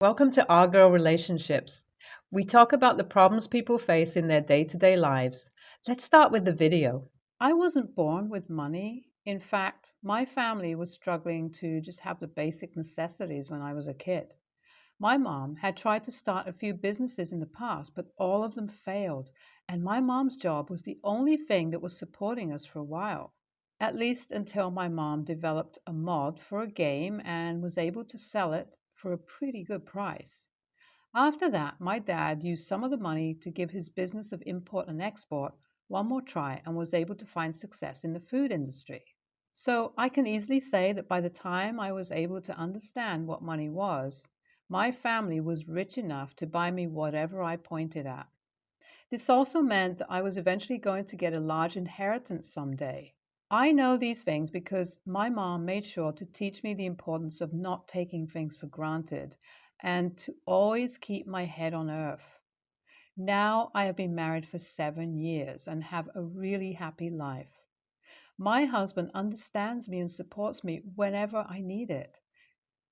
Welcome to Our Girl Relationships. We talk about the problems people face in their day to day lives. Let's start with the video. I wasn't born with money. In fact, my family was struggling to just have the basic necessities when I was a kid. My mom had tried to start a few businesses in the past, but all of them failed, and my mom's job was the only thing that was supporting us for a while. At least until my mom developed a mod for a game and was able to sell it for a pretty good price. After that, my dad used some of the money to give his business of import and export one more try and was able to find success in the food industry. So I can easily say that by the time I was able to understand what money was, my family was rich enough to buy me whatever I pointed at. This also meant that I was eventually going to get a large inheritance someday. I know these things because my mom made sure to teach me the importance of not taking things for granted and to always keep my head on earth. Now I have been married for 7 years and have a really happy life. My husband understands me and supports me whenever I need it.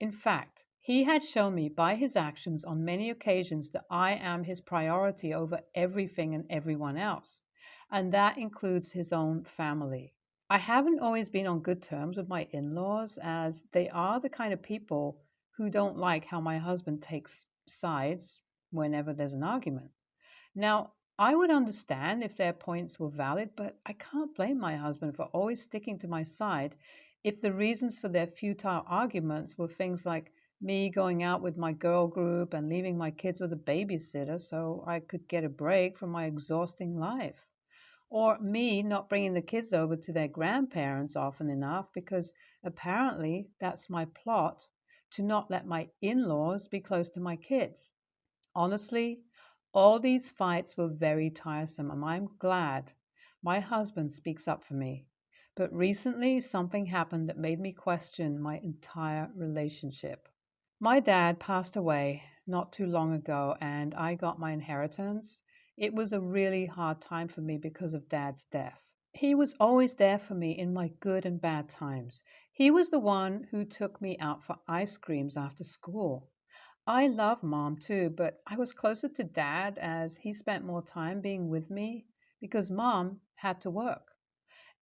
In fact, he had shown me by his actions on many occasions that I am his priority over everything and everyone else, and that includes his own family. I haven't always been on good terms with my in laws, as they are the kind of people who don't like how my husband takes sides whenever there's an argument. Now, I would understand if their points were valid, but I can't blame my husband for always sticking to my side if the reasons for their futile arguments were things like me going out with my girl group and leaving my kids with a babysitter so I could get a break from my exhausting life. Or me not bringing the kids over to their grandparents often enough because apparently that's my plot to not let my in laws be close to my kids. Honestly, all these fights were very tiresome, and I'm glad my husband speaks up for me. But recently, something happened that made me question my entire relationship. My dad passed away not too long ago, and I got my inheritance. It was a really hard time for me because of dad's death. He was always there for me in my good and bad times. He was the one who took me out for ice creams after school. I love mom too, but I was closer to dad as he spent more time being with me because mom had to work.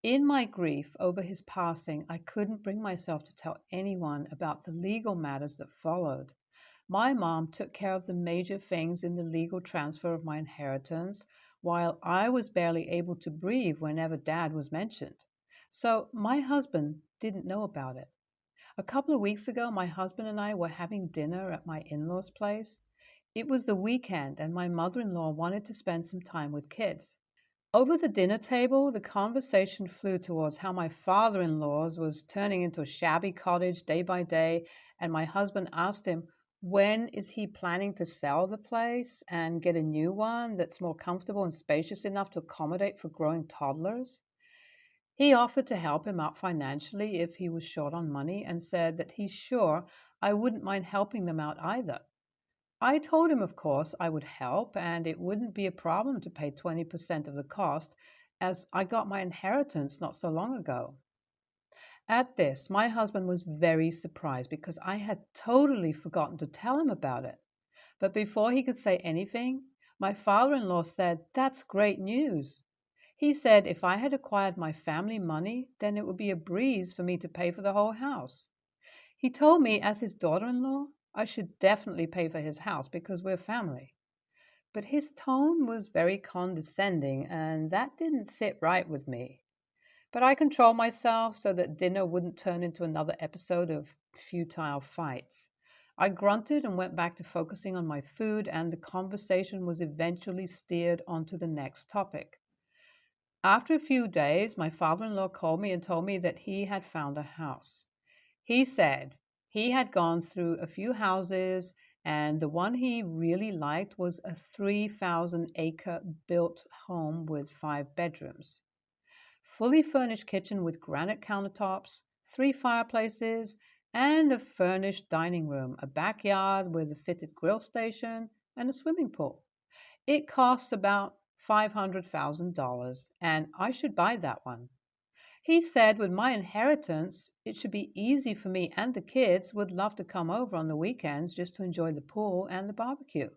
In my grief over his passing, I couldn't bring myself to tell anyone about the legal matters that followed. My mom took care of the major things in the legal transfer of my inheritance, while I was barely able to breathe whenever dad was mentioned. So my husband didn't know about it. A couple of weeks ago, my husband and I were having dinner at my in law's place. It was the weekend, and my mother in law wanted to spend some time with kids. Over the dinner table, the conversation flew towards how my father in law's was turning into a shabby cottage day by day, and my husband asked him, when is he planning to sell the place and get a new one that's more comfortable and spacious enough to accommodate for growing toddlers? He offered to help him out financially if he was short on money and said that he's sure I wouldn't mind helping them out either. I told him, of course, I would help and it wouldn't be a problem to pay 20% of the cost as I got my inheritance not so long ago. At this, my husband was very surprised because I had totally forgotten to tell him about it. But before he could say anything, my father in law said, "That's great news." He said if I had acquired my family money, then it would be a breeze for me to pay for the whole house. He told me, as his daughter in law, I should definitely pay for his house because we're family. But his tone was very condescending, and that didn't sit right with me. But I controlled myself so that dinner wouldn't turn into another episode of futile fights. I grunted and went back to focusing on my food, and the conversation was eventually steered onto the next topic. After a few days, my father in law called me and told me that he had found a house. He said he had gone through a few houses, and the one he really liked was a 3,000-acre built home with 5 bedrooms. Fully furnished kitchen with granite countertops, 3 fireplaces, and a furnished dining room, a backyard with a fitted grill station, and a swimming pool. It costs about $500,000, and I should buy that one. He said with my inheritance, it should be easy for me, and the kids would love to come over on the weekends just to enjoy the pool and the barbecue.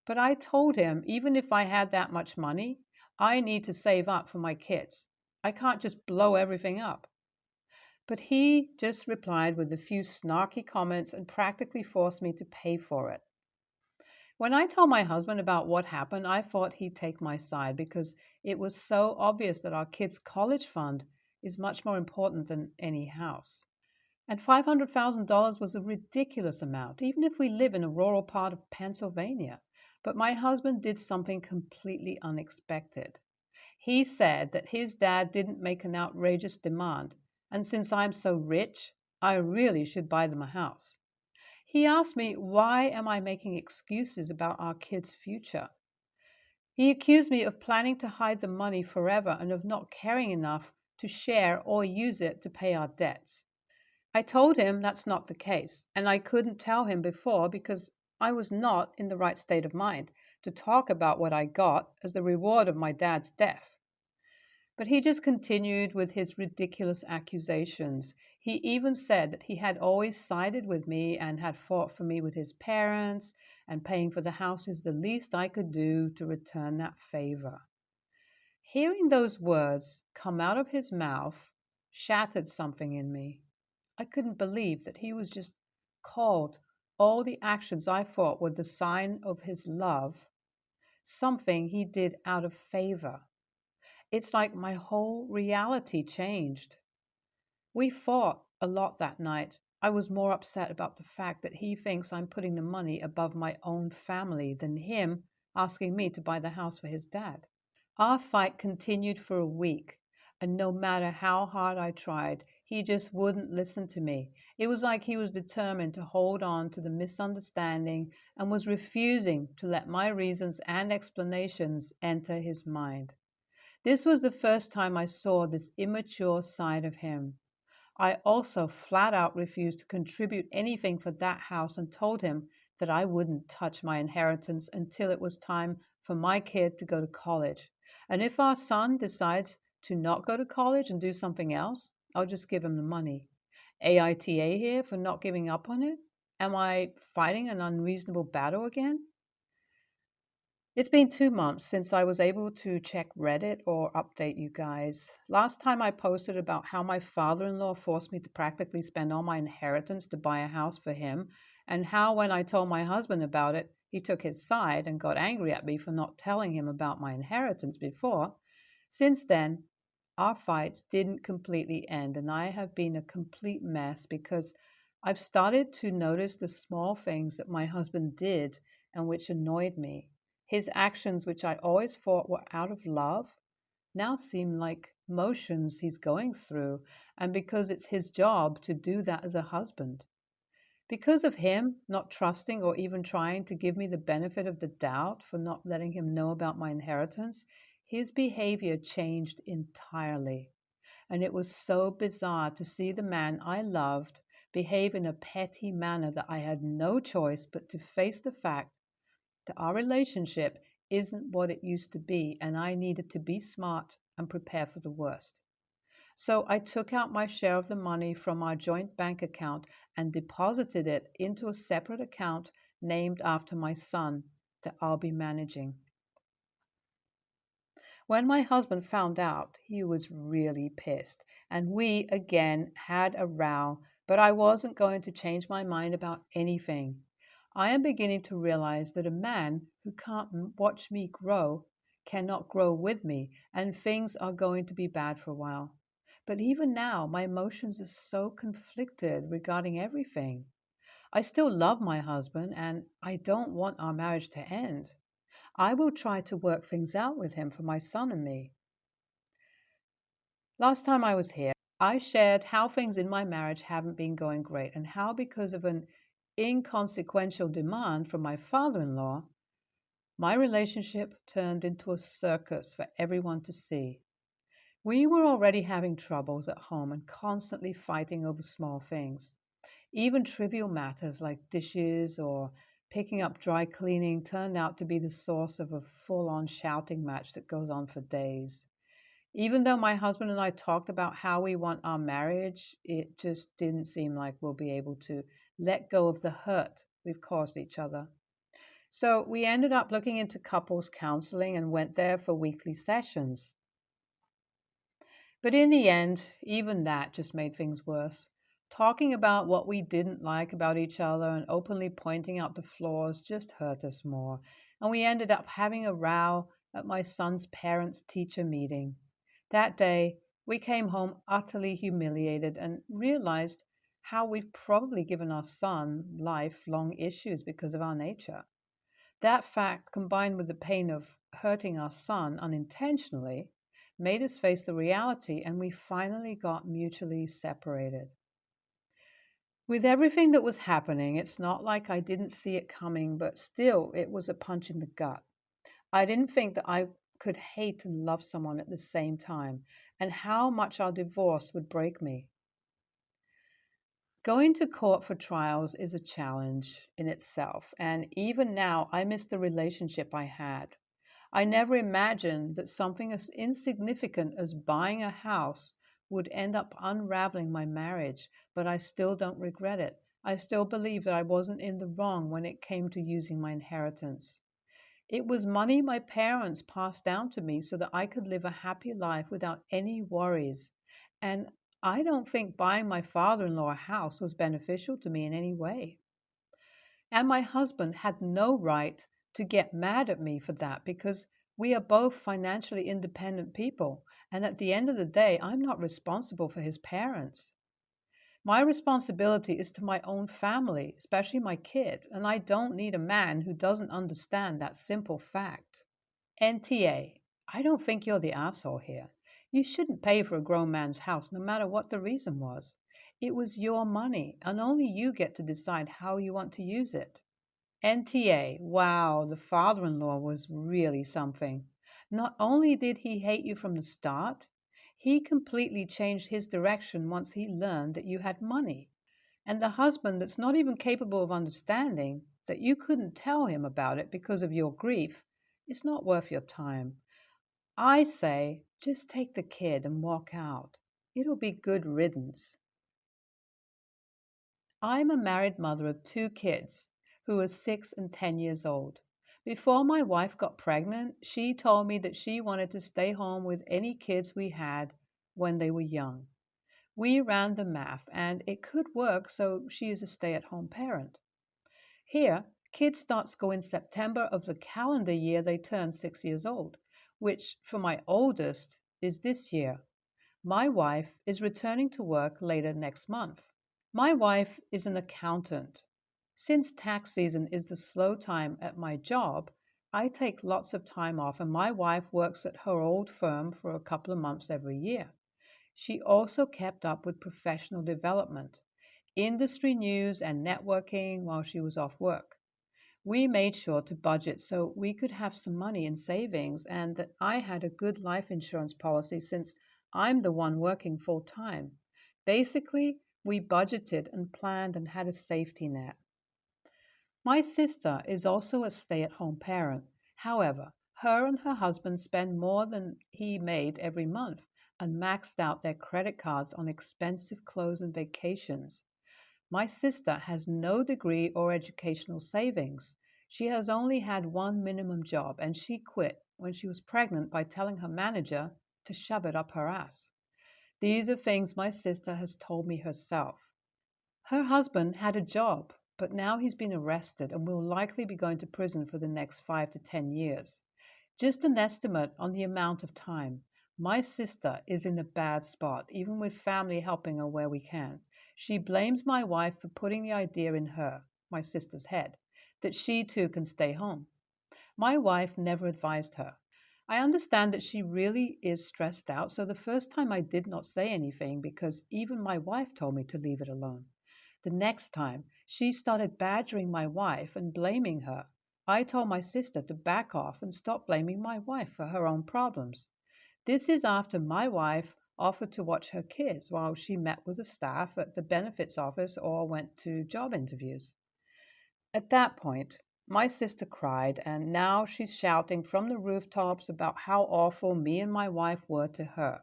But I told him even if I had that much money, I need to save up for my kids. I can't just blow everything up. But he just replied with a few snarky comments and practically forced me to pay for it. When I told my husband about what happened, I thought he'd take my side because it was so obvious that our kids' college fund is much more important than any house. And $500,000 was a ridiculous amount, even if we live in a rural part of Pennsylvania. But my husband did something completely unexpected. He said that his dad didn't make an outrageous demand, and since I'm so rich, I really should buy them a house. He asked me, why am I making excuses about our kids' future? He accused me of planning to hide the money forever and of not caring enough to share or use it to pay our debts. I told him that's not the case, and I couldn't tell him before because I was not in the right state of mind to talk about what I got as the reward of my dad's death. But he just continued with his ridiculous accusations. He even said that he had always sided with me and had fought for me with his parents, and paying for the house is the least I could do to return that favor. Hearing those words come out of his mouth shattered something in me. I couldn't believe that he was just called all the actions I thought were the sign of his love, something he did out of favor. It's like my whole reality changed. We fought a lot that night. I was more upset about the fact that he thinks I'm putting the money above my own family than him asking me to buy the house for his dad. Our fight continued for a week, and no matter how hard I tried, he just wouldn't listen to me. It was like he was determined to hold on to the misunderstanding and was refusing to let my reasons and explanations enter his mind. This was the first time I saw this immature side of him. I also flat out refused to contribute anything for that house and told him that I wouldn't touch my inheritance until it was time for my kid to go to college. And if our son decides to not go to college and do something else, I'll just give him the money. AITA here for not giving up on it? Am I fighting an unreasonable battle again? It's been 2 months since I was able to check Reddit or update you guys. Last time I posted about how my father in law forced me to practically spend all my inheritance to buy a house for him, and how when I told my husband about it, he took his side and got angry at me for not telling him about my inheritance before. Since then, our fights didn't completely end, and I have been a complete mess because I've started to notice the small things that my husband did and which annoyed me. His actions, which I always thought were out of love, now seem like motions he's going through, and because it's his job to do that as a husband. Because of him not trusting or even trying to give me the benefit of the doubt for not letting him know about my inheritance, his behavior changed entirely. And it was so bizarre to see the man I loved behave in a petty manner that I had no choice but to face the fact that our relationship isn't what it used to be, and I needed to be smart and prepare for the worst. So I took out my share of the money from our joint bank account and deposited it into a separate account named after my son that I'll be managing. When my husband found out, he was really pissed, and we again had a row, but I wasn't going to change my mind about anything. I am beginning to realize that a man who can't watch me grow cannot grow with me, and things are going to be bad for a while. But even now, my emotions are so conflicted regarding everything. I still love my husband, and I don't want our marriage to end. I will try to work things out with him for my son and me. Last time I was here, I shared how things in my marriage haven't been going great and how, because of an inconsequential demand from my father in law, my relationship turned into a circus for everyone to see. We were already having troubles at home and constantly fighting over small things. Even trivial matters like dishes or picking up dry cleaning turned out to be the source of a full on shouting match that goes on for days. Even though my husband and I talked about how we want our marriage, it just didn't seem like we'll be able to let go of the hurt we've caused each other. So we ended up looking into couples counseling and went there for weekly sessions. But in the end, even that just made things worse. Talking about what we didn't like about each other and openly pointing out the flaws just hurt us more. And we ended up having a row at my son's parents' teacher meeting. That day, we came home utterly humiliated and realized how we've probably given our son lifelong issues because of our nature. That fact, combined with the pain of hurting our son unintentionally, made us face the reality, and we finally got mutually separated. With everything that was happening, it's not like I didn't see it coming, but still, it was a punch in the gut. I didn't think that I could hate and love someone at the same time, and how much our divorce would break me. Going to court for trials is a challenge in itself, and even now, I miss the relationship I had. I never imagined that something as insignificant as buying a house would end up unraveling my marriage, but I still don't regret it. I still believe that I wasn't in the wrong when it came to using my inheritance. It was money my parents passed down to me so that I could live a happy life without any worries. And I don't think buying my father in law a house was beneficial to me in any way. And my husband had no right to get mad at me for that because we are both financially independent people. And at the end of the day, I'm not responsible for his parents. My responsibility is to my own family, especially my kid, and I don't need a man who doesn't understand that simple fact. NTA, I don't think you're the asshole here. You shouldn't pay for a grown man's house, no matter what the reason was. It was your money, and only you get to decide how you want to use it. NTA, wow, the father in law was really something. Not only did he hate you from the start, he completely changed his direction once he learned that you had money. And the husband that's not even capable of understanding that you couldn't tell him about it because of your grief is not worth your time. I say, just take the kid and walk out. It'll be good riddance. I'm a married mother of two kids who are 6 and 10 years old. Before my wife got pregnant, she told me that she wanted to stay home with any kids we had when they were young. We ran the math, and it could work, so she is a stay at home parent. Here, kids start school in September of the calendar year they turn 6 years old, which for my oldest is this year. My wife is returning to work later next month. My wife is an accountant. Since tax season is the slow time at my job, I take lots of time off, and my wife works at her old firm for a couple of months every year. She also kept up with professional development, industry news, and networking while she was off work. We made sure to budget so we could have some money in savings and that I had a good life insurance policy since I'm the one working full time. Basically, we budgeted and planned and had a safety net. My sister is also a stay at home parent. However, her and her husband spend more than he made every month and maxed out their credit cards on expensive clothes and vacations. My sister has no degree or educational savings. She has only had one minimum job, and she quit when she was pregnant by telling her manager to shove it up her ass. These are things my sister has told me herself. Her husband had a job, but now he's been arrested and will likely be going to prison for the next 5 to 10 years. Just an estimate on the amount of time. My sister is in a bad spot, even with family helping her where we can. She blames my wife for putting the idea in her, my sister's head, that she too can stay home. My wife never advised her. I understand that she really is stressed out, so the first time I did not say anything because even my wife told me to leave it alone. The next time, she started badgering my wife and blaming her. I told my sister to back off and stop blaming my wife for her own problems. This is after my wife offered to watch her kids while she met with the staff at the benefits office or went to job interviews. At that point, My sister cried, and now she's shouting from the rooftops about how awful me and my wife were to her.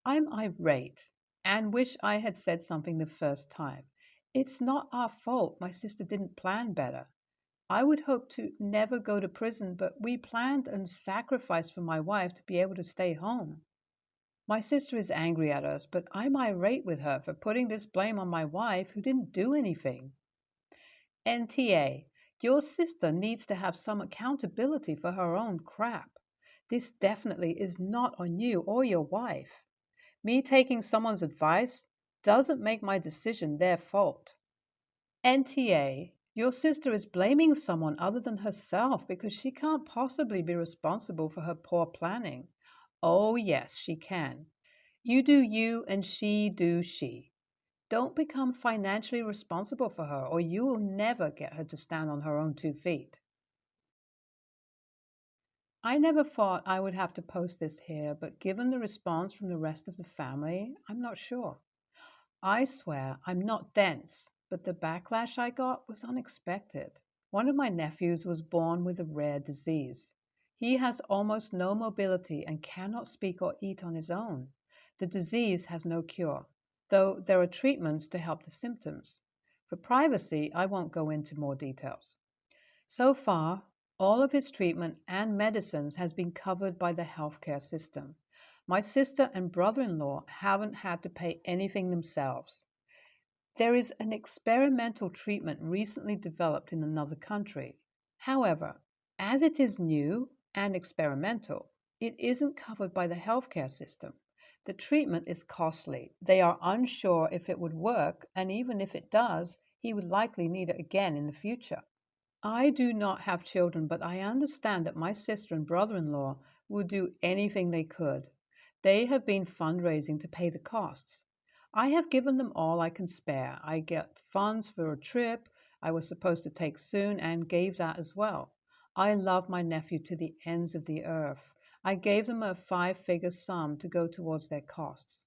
I'm irate and wish I had said something the first time. It's not our fault my sister didn't plan better. I would hope to never go to prison, but we planned and sacrificed for my wife to be able to stay home. My sister is angry at us, but I'm irate with her for putting this blame on my wife who didn't do anything. NTA, your sister needs to have some accountability for her own crap. This definitely is not on you or your wife. Me taking someone's advice doesn't make my decision their fault. NTA, your sister is blaming someone other than herself because she can't possibly be responsible for her poor planning. Oh, yes, she can. You do you and she do she. Don't become financially responsible for her, or you will never get her to stand on her own 2 feet. I never thought I would have to post this here, but given the response from the rest of the family, I'm not sure. I swear I'm not dense, but the backlash I got was unexpected. One of my nephews was born with a rare disease. He has almost no mobility and cannot speak or eat on his own. The disease has no cure, though there are treatments to help the symptoms. For privacy, I won't go into more details. So far, all of his treatment and medicines has been covered by the healthcare system. My sister and brother-in-law haven't had to pay anything themselves. There is an experimental treatment recently developed in another country. However, as it is new and experimental, it isn't covered by the healthcare system. The treatment is costly. They are unsure if it would work, and even if it does, he would likely need it again in the future. I do not have children, but I understand that my sister and brother in law would do anything they could. They have been fundraising to pay the costs. I have given them all I can spare. I get funds for a trip I was supposed to take soon and gave that as well. I love my nephew to the ends of the earth. I gave them a 5-figure sum to go towards their costs.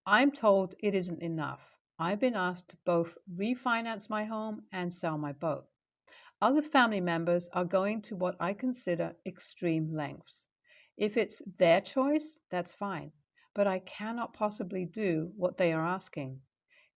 I'm told it isn't enough. I've been asked to both refinance my home and sell my boat. Other family members are going to what I consider extreme lengths. If it's their choice, that's fine, but I cannot possibly do what they are asking.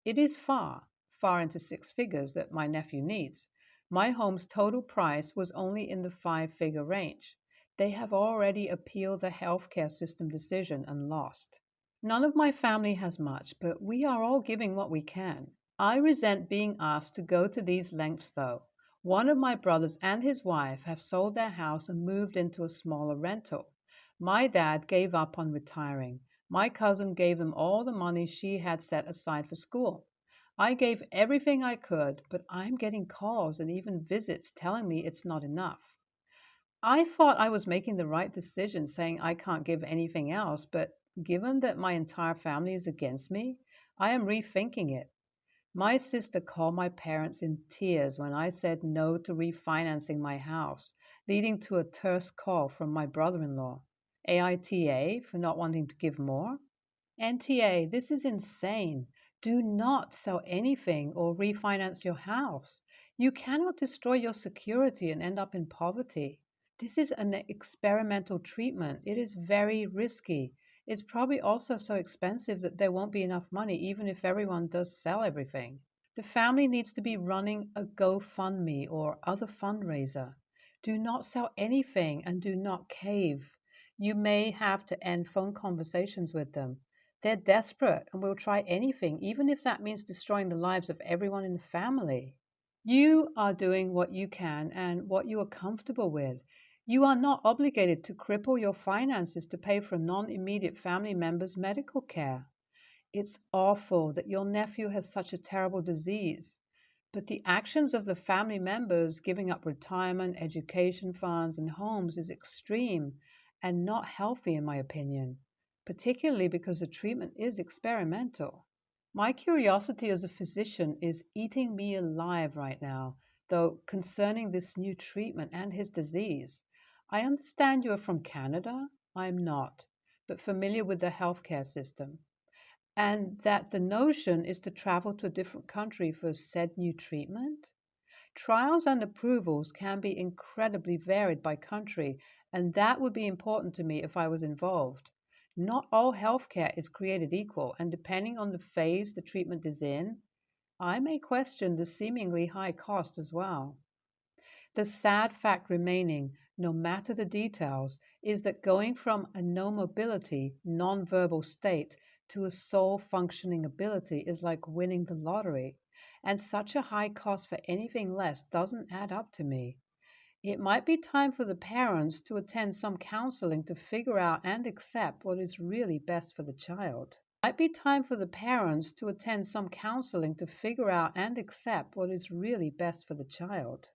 It is far into 6 figures that my nephew needs. My home's total price was only in the 5-figure range. They have already appealed the healthcare system decision and lost. None of my family has much, but we are all giving what we can. I resent being asked to go to these lengths, though. One of my brothers and his wife have sold their house and moved into a smaller rental. My dad gave up on retiring. My cousin gave them all the money she had set aside for school. I gave everything I could, but I'm getting calls and even visits telling me it's not enough. I thought I was making the right decision saying I can't give anything else, but given that my entire family is against me, I am rethinking it. My sister called my parents in tears when I said no to refinancing my house, leading to a terse call from my brother in law. AITA for not wanting to give more? NTA, this is insane. Do not sell anything or refinance your house. You cannot destroy your security and end up in poverty. This is an experimental treatment. It is very risky. It's probably also so expensive that there won't be enough money even if everyone does sell everything. The family needs to be running a GoFundMe or other fundraiser. Do not sell anything and do not cave. You may have to end phone conversations with them. They're desperate and will try anything, even if that means destroying the lives of everyone in the family. You are doing what you can and what you are comfortable with. You are not obligated to cripple your finances to pay for a non immediate family member's medical care. It's awful that your nephew has such a terrible disease, but the actions of the family members giving up retirement, education funds, and homes is extreme and not healthy, in my opinion, particularly because the treatment is experimental. My curiosity as a physician is eating me alive right now, though, concerning this new treatment and his disease. I understand you are from Canada. I'm not, but familiar with the healthcare system, and that the notion is to travel to a different country for said new treatment. Trials and approvals can be incredibly varied by country, and that would be important to me if I was involved. Not all healthcare is created equal, and depending on the phase the treatment is in, I may question the seemingly high cost as well. The sad fact remaining, no matter the details, is that going from a no mobility, non-verbal state to a sole functioning ability is like winning the lottery, and such a high cost for anything less doesn't add up to me. It might be time for the parents to attend some counseling to figure out and accept what is really best for the child. Might be time for the parents to attend some counseling to figure out and accept what is really best for the child.